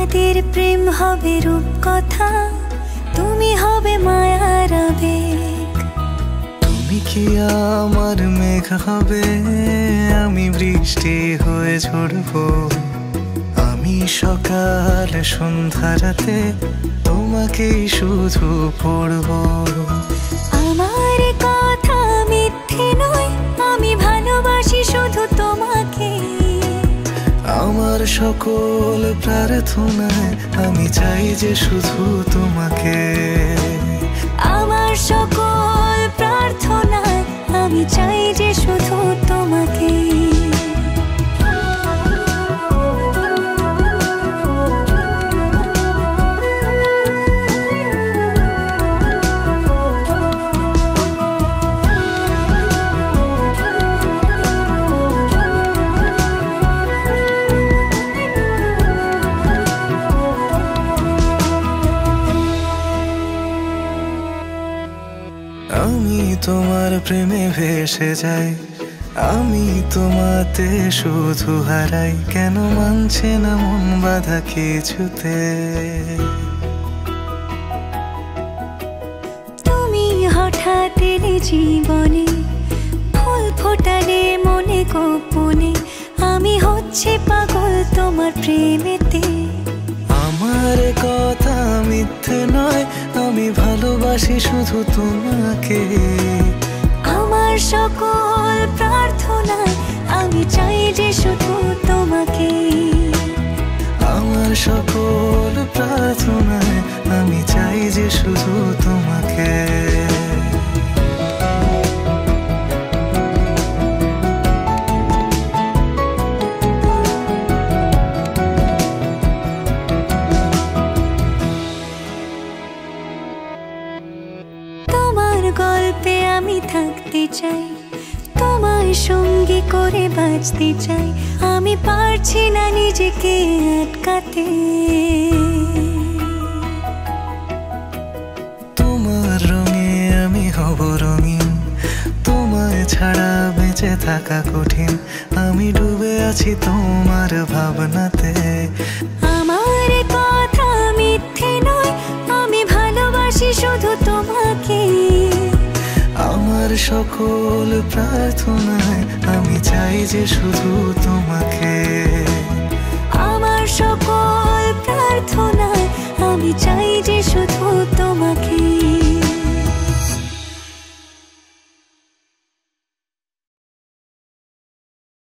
আমাদের প্রেম হবে রূপকথা, তুমি হবে মায়ার আবেগ। তুমি কি আমার মেঘ হবে, আমি বৃষ্টি হয়ে ঝরবো। আমি সকাল সন্ধ্যা রাতে তোমাকেই শুধু পড়বো। আমার কথা মিথ্যে নয়, আমি ভালোবাসি শুধু তোমাকে। আমার সকল প্রার্থনায় আমি চাই যে শুধু তোমাকে। আমার সকল প্রার্থনায় আমি চাই যে শুধু তোমাকে। আমি তোমার প্রেমে ভেসে যাই, আমি তোমাতে শুধু হারাই। কেন মানছে না মন বাধা কিছুতে। তুমি হঠাৎ এলে জীবনে, ফুল ফোটালে মনে গোপনে। আমি হচ্ছে পাগল তোমার প্রেমেতে। আমার কথা মিথ্যে নয়, আমি ভালোবাসি শুধু তোমাকে। আমার সকল প্রার্থনায় আমি চাই যে শুধু তোমাকে। আমার সকল প্রার্থনায় আমি চাই যে শুধু তোমাকে। তোমার গল্পে আমি থাকতে চাই, তোমায় সঙ্গী করে বাঁচতে চাই। আমি পারছি না নিজেকে আটকাতে। তোমার রঙে আমি হব রঙিন, তোমায় ছাড়া বেঁচে থাকা কঠিন। আমি ডুবে আছি তোমার ভাবনাতে। আমার কথা মিথ্যে নয়, আমি ভালোবাসি শুধু তোমাকে। আমার সকল প্রার্থনায় আমি চাই যে শুধু তোমাকে। আমার সকল প্রার্থনায় আমি চাই যে শুধু